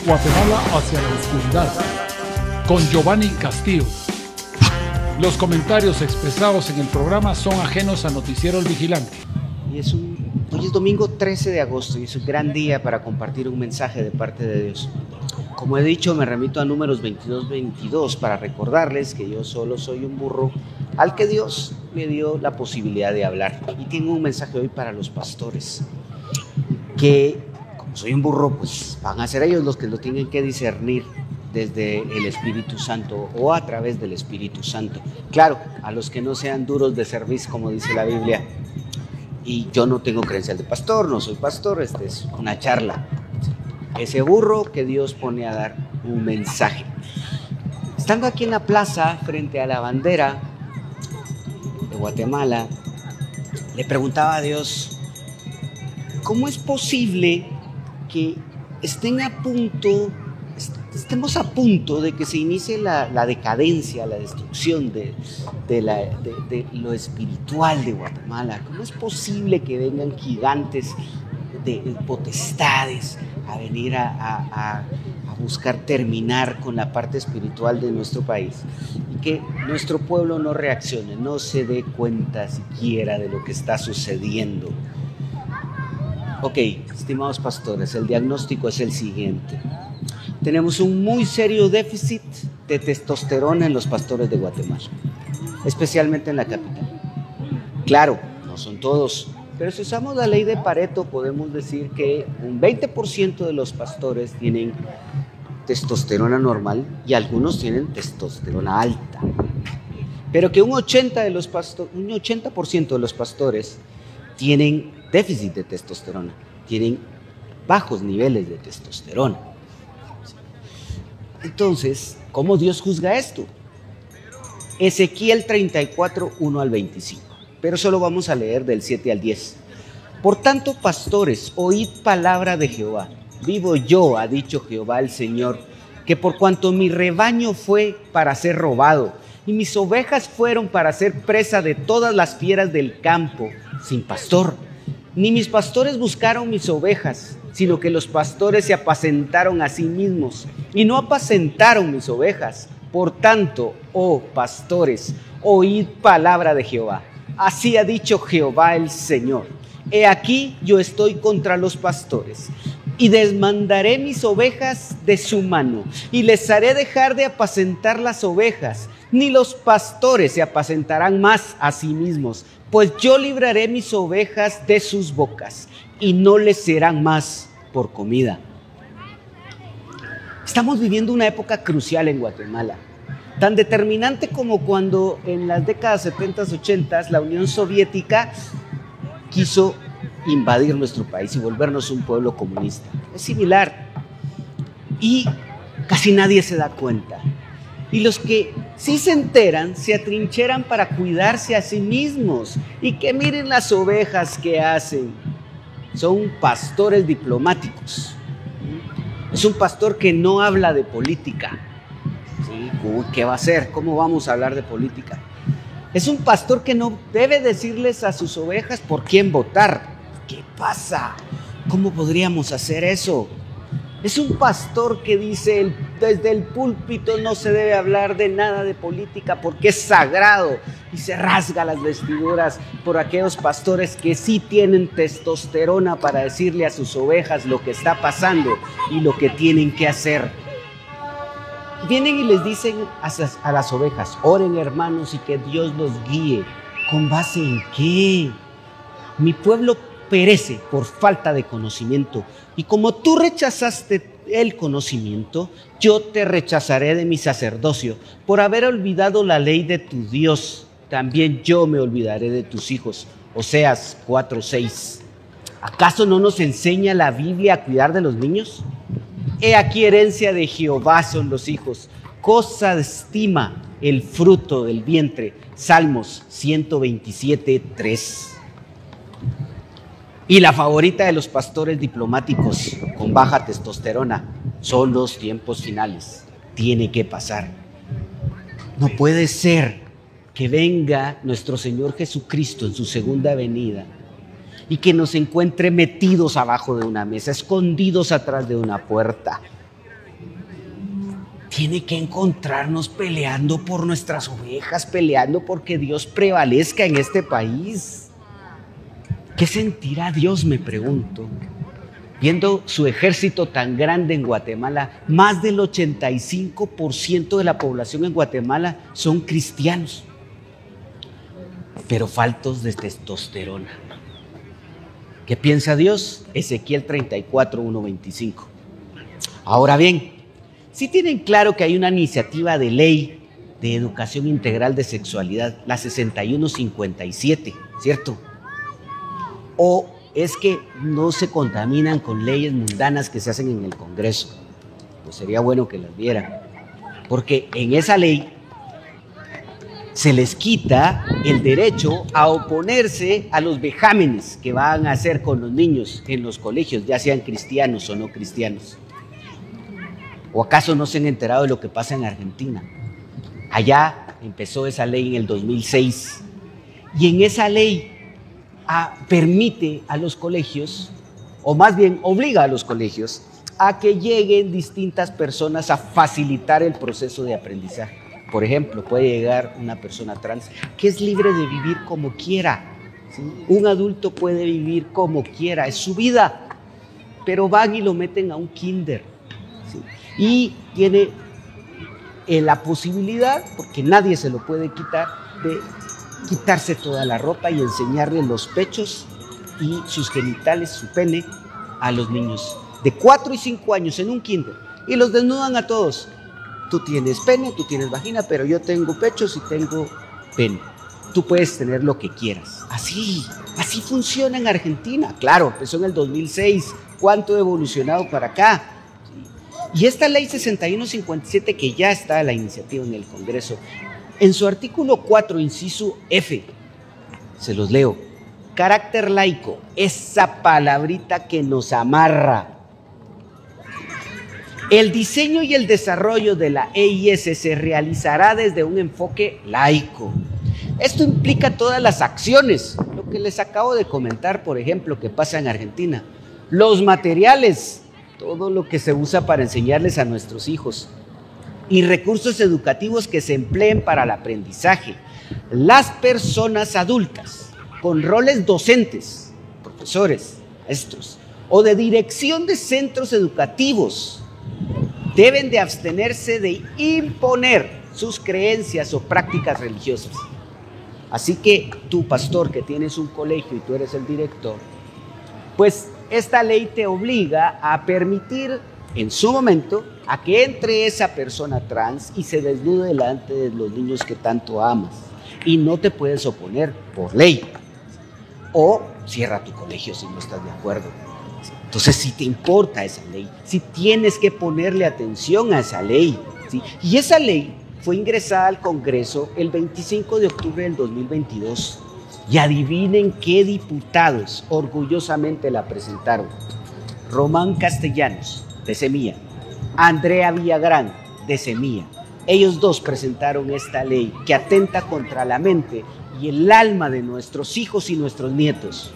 Guatemala hacia la oscuridad, con Giovanni Castillo. Los comentarios expresados en el programa son ajenos a Noticiero El Vigilante. Hoy es domingo 13 de agosto y es un gran día para compartir un mensaje de parte de Dios. Como he dicho, me remito a Números 22:22 para recordarles que yo solo soy un burro al que Dios me dio la posibilidad de hablar. Y tengo un mensaje hoy para los pastores, que como soy un burro, pues van a ser ellos los que lo tienen que discernir desde el Espíritu Santo o a través del Espíritu Santo. Claro, a los que no sean duros de cerviz, como dice la Biblia. Y yo no tengo credencial de pastor, no soy pastor, esta es una charla. Ese burro que Dios pone a dar un mensaje. Estando aquí en la plaza, frente a la bandera de Guatemala, le preguntaba a Dios, ¿cómo es posible que estemos a punto de que se inicie la decadencia, la destrucción de lo espiritual de Guatemala? ¿Cómo es posible que vengan gigantes de potestades a venir a buscar terminar con la parte espiritual de nuestro país y que nuestro pueblo no reaccione, no se dé cuenta siquiera de lo que está sucediendo? Ok, estimados pastores, el diagnóstico es el siguiente. Tenemos un muy serio déficit de testosterona en los pastores de Guatemala, especialmente en la capital. Claro, no son todos, pero si usamos la ley de Pareto podemos decir que un 20% de los pastores tienen testosterona normal y algunos tienen testosterona alta. Pero que un 80% de los pastores tienen déficit de testosterona, tienen bajos niveles de testosterona. Entonces, ¿cómo Dios juzga esto? Ezequiel 34, 1 al 25. Pero solo vamos a leer del 7 al 10. Por tanto, pastores, oíd palabra de Jehová. Vivo yo, ha dicho Jehová el Señor, que por cuanto mi rebaño fue para ser robado, y mis ovejas fueron para ser presa de todas las fieras del campo, sin pastor, ni mis pastores buscaron mis ovejas, sino que los pastores se apacentaron a sí mismos, y no apacentaron mis ovejas. Por tanto, oh pastores, oíd palabra de Jehová. Así ha dicho Jehová el Señor. He aquí yo estoy contra los pastores, y desmandaré mis ovejas de su mano, y les haré dejar de apacentar las ovejas, ni los pastores se apacentarán más a sí mismos, pues yo libraré mis ovejas de sus bocas, y no les serán más por comida. Estamos viviendo una época crucial en Guatemala, tan determinante como cuando en las décadas 70s, 80s la Unión Soviética quiso invadir nuestro país y volvernos un pueblo comunista. Es similar y casi nadie se da cuenta. Y los que sí se enteran, se atrincheran para cuidarse a sí mismos. Y que miren las ovejas que hacen. Son pastores diplomáticos. Es un pastor que no habla de política. ¿Sí? ¿Qué va a hacer? ¿Cómo vamos a hablar de política? Es un pastor que no debe decirles a sus ovejas por quién votar. ¿Qué pasa? ¿Cómo podríamos hacer eso? Es un pastor que dice desde el púlpito no se debe hablar de nada de política porque es sagrado, y se rasga las vestiduras por aquellos pastores que sí tienen testosterona para decirle a sus ovejas lo que está pasando y lo que tienen que hacer. Vienen y les dicen a las ovejas, oren hermanos y que Dios los guíe. ¿Con base en qué? Mi pueblo perece por falta de conocimiento, y como tú rechazaste el conocimiento, yo te rechazaré de mi sacerdocio por haber olvidado la ley de tu Dios. También yo me olvidaré de tus hijos. Oseas 4:6. ¿Acaso no nos enseña la Biblia a cuidar de los niños? He aquí herencia de Jehová son los hijos, cosa de estima el fruto del vientre. Salmos 127:3. Y la favorita de los pastores diplomáticos con baja testosterona son los tiempos finales. Tiene que pasar. No puede ser que venga nuestro Señor Jesucristo en su segunda venida y que nos encuentre metidos abajo de una mesa, escondidos atrás de una puerta. tiene que encontrarnos peleando por nuestras ovejas, peleando porque Dios prevalezca en este país. ¿Qué sentirá Dios, me pregunto, viendo su ejército tan grande en Guatemala? Más del 85% de la población en Guatemala son cristianos, pero faltos de testosterona. ¿Qué piensa Dios? Ezequiel 34, 1-25. Ahora bien, si tienen claro que hay una iniciativa de ley de educación integral de sexualidad, la 6157, ¿cierto? ¿O es que no se contaminan con leyes mundanas que se hacen en el Congreso? Pues sería bueno que las vieran, porque en esa ley se les quita el derecho a oponerse a los vejámenes que van a hacer con los niños en los colegios, ya sean cristianos o no cristianos. ¿O acaso no se han enterado de lo que pasa en Argentina? Allá empezó esa ley en el 2006 y en esa ley permite a los colegios, o más bien obliga a los colegios, a que lleguen distintas personas a facilitar el proceso de aprendizaje. Por ejemplo, puede llegar una persona trans que es libre de vivir como quiera, ¿sí? Un adulto puede vivir como quiera, es su vida, pero van y lo meten a un kinder, ¿sí? Y tiene la posibilidad, porque nadie se lo puede quitar, de quitarse toda la ropa y enseñarle los pechos y sus genitales, su pene, a los niños de 4 y 5 años en un kinder, y los desnudan a todos. Tú tienes pene, tú tienes vagina, pero yo tengo pechos y tengo pene. Tú puedes tener lo que quieras. Así funciona en Argentina. Claro, empezó en el 2006. ¿Cuánto ha evolucionado para acá? Y esta ley 6157, que ya está la iniciativa en el Congreso, en su artículo 4, inciso F, se los leo: carácter laico, esa palabrita que nos amarra. El diseño y el desarrollo de la EIS se realizará desde un enfoque laico. Esto implica todas las acciones, lo que les acabo de comentar, por ejemplo, que pasa en Argentina. Los materiales, todo lo que se usa para enseñarles a nuestros hijos, y recursos educativos que se empleen para el aprendizaje. Las personas adultas con roles docentes, profesores, maestros, o de dirección de centros educativos, deben de abstenerse de imponer sus creencias o prácticas religiosas. Así que tú, pastor, que tienes un colegio y tú eres el director, pues esta ley te obliga a permitir en su momento a que entre esa persona trans y se desnude delante de los niños que tanto amas, y no te puedes oponer por ley, o cierra tu colegio si no estás de acuerdo. Entonces, si te importa esa ley, si tienes que ponerle atención a esa ley, ¿sí? Y esa ley fue ingresada al Congreso el 25 de octubre del 2022. Y adivinen qué diputados orgullosamente la presentaron: Román Castellanos, de Semilla; Andrea Villagrán, de Semilla. Ellos dos presentaron esta ley que atenta contra la mente y el alma de nuestros hijos y nuestros nietos.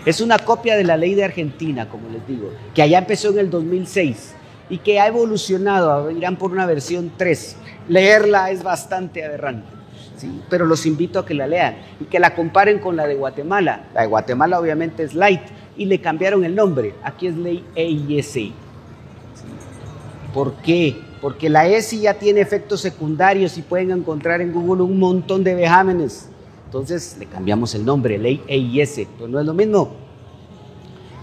Es una copia de la ley de Argentina, como les digo, que allá empezó en el 2006 y que ha evolucionado, irán por una versión 3. Leerla es bastante aberrante, ¿sí? Pero los invito a que la lean y que la comparen con la de Guatemala. La de Guatemala obviamente es light y le cambiaron el nombre. Aquí es ley EIS. ¿Sí? ¿Por qué? Porque la ESI ya tiene efectos secundarios y pueden encontrar en Google un montón de vejámenes. Entonces le cambiamos el nombre, ley EIS, pues no es lo mismo.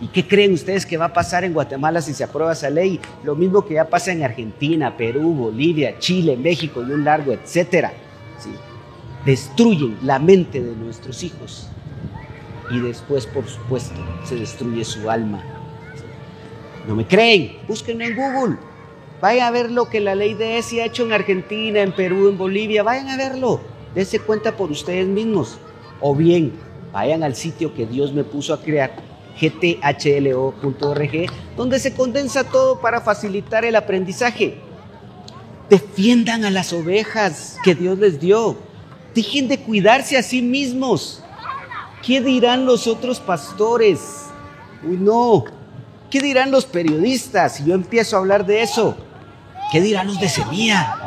¿Y qué creen ustedes que va a pasar en Guatemala si se aprueba esa ley? Lo mismo que ya pasa en Argentina, Perú, Bolivia, Chile, México y un largo etcétera. ¿Sí? Destruyen la mente de nuestros hijos y después, por supuesto, se destruye su alma. ¿No me creen? Búsquenlo en Google. Vayan a ver lo que la ley de ESI ha hecho en Argentina, en Perú, en Bolivia. Vayan a verlo. Dense cuenta por ustedes mismos. O bien, vayan al sitio que Dios me puso a crear, gthlo.org, donde se condensa todo para facilitar el aprendizaje. Defiendan a las ovejas que Dios les dio. Dejen de cuidarse a sí mismos. ¿Qué dirán los otros pastores? Uy, no. ¿Qué dirán los periodistas si yo empiezo a hablar de eso? ¿qué dirán los de Semilla?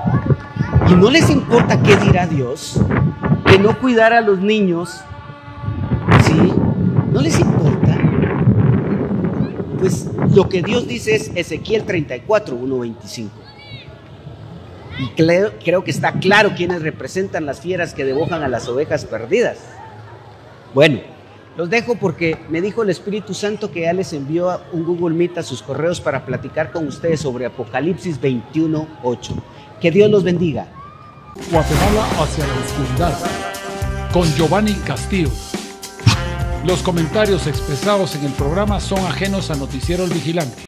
Y no les importa qué dirá Dios, que no cuidar a los niños, ¿sí? No les importa. Pues lo que Dios dice es Ezequiel 34, 1-25. Y creo que está claro quiénes representan las fieras que devoran a las ovejas perdidas. Bueno, los dejo porque me dijo el Espíritu Santo que ya les envió un Google Meet a sus correos para platicar con ustedes sobre Apocalipsis 21:8. Que Dios los bendiga. Guatemala hacia la oscuridad, con Giovanni Castillo. Los comentarios expresados en el programa son ajenos a Noticiero El Vigilante.